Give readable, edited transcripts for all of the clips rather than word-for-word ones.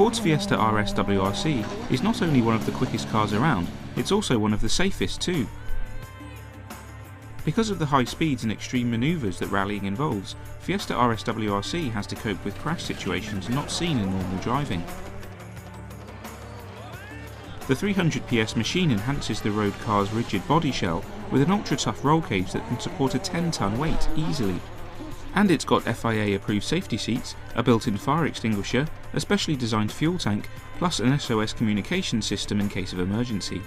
Ford's Fiesta RS WRC is not only one of the quickest cars around, it's also one of the safest too. Because of the high speeds and extreme manoeuvres that rallying involves, Fiesta RS WRC has to cope with crash situations not seen in normal driving. The 300 PS machine enhances the road car's rigid body shell with an ultra-tough roll cage that can support a 10-ton weight easily. And it's got FIA-approved safety seats, a built-in fire extinguisher, a specially designed fuel tank, plus an SOS communication system in case of emergency.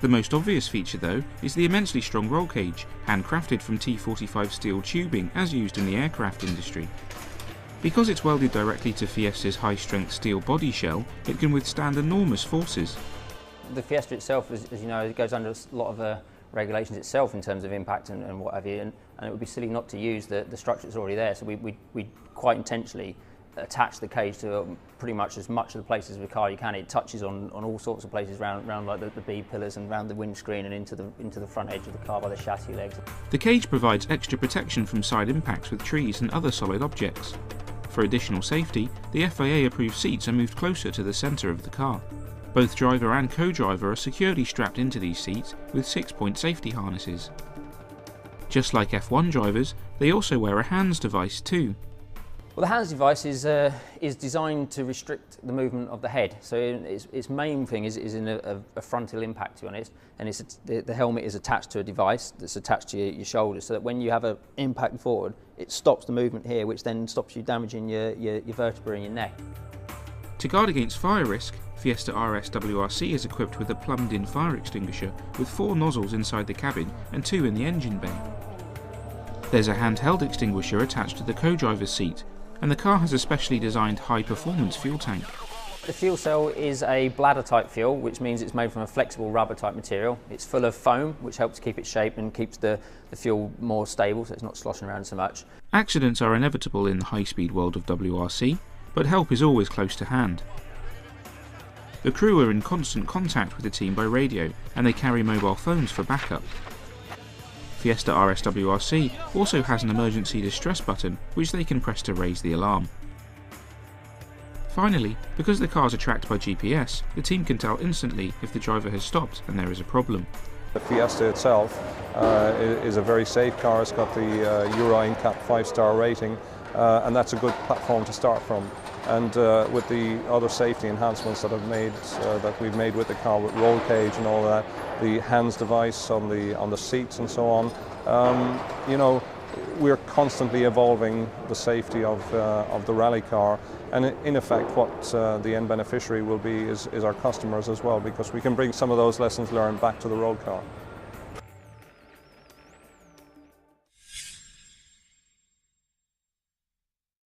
The most obvious feature though is the immensely strong roll cage, handcrafted from T45 steel tubing as used in the aircraft industry. Because it's welded directly to Fiesta's high-strength steel body shell, it can withstand enormous forces. The Fiesta itself, as you know, it goes under a lot of regulations itself in terms of impact and what have you, and it would be silly not to use the structure that's already there. So we quite intentionally attach the cage to pretty much as much of the places of the car you can. It touches on all sorts of places around like the B pillars and around the windscreen and into the front edge of the car by the chassis legs. The cage provides extra protection from side impacts with trees and other solid objects. For additional safety, the FIA-approved seats are moved closer to the centre of the car. Both driver and co-driver are securely strapped into these seats with 6-point safety harnesses. Just like F1 drivers, they also wear a hands device too. Well, the hands device is designed to restrict the movement of the head. So its main thing is in a frontal impact, to be honest, and the helmet is attached to a device that's attached to your shoulders, so that when you have an impact forward, it stops the movement here, which then stops you damaging your vertebrae in your neck. To guard against fire risk, Fiesta RS WRC is equipped with a plumbed-in fire extinguisher with 4 nozzles inside the cabin and 2 in the engine bay. There's a handheld extinguisher attached to the co-driver's seat, and the car has a specially designed high-performance fuel tank. The fuel cell is a bladder-type fuel, which means it's made from a flexible rubber-type material. It's full of foam, which helps keep its shape and keeps the fuel more stable, so it's not sloshing around so much. Accidents are inevitable in the high-speed world of WRC, but help is always close to hand. The crew are in constant contact with the team by radio, and they carry mobile phones for backup. Fiesta RS WRC also has an emergency distress button, which they can press to raise the alarm. Finally, because the cars are tracked by GPS, the team can tell instantly if the driver has stopped and there is a problem. The Fiesta itself is a very safe car. It's got the Euro NCAP 5-star rating, and that's a good platform to start from. And with the other safety enhancements that we've made with the car, with roll cage and all that, the hands device on the seats and so on, you know, we're constantly evolving the safety of the rally car, and in effect what the end beneficiary will be is our customers as well, because we can bring some of those lessons learned back to the road car.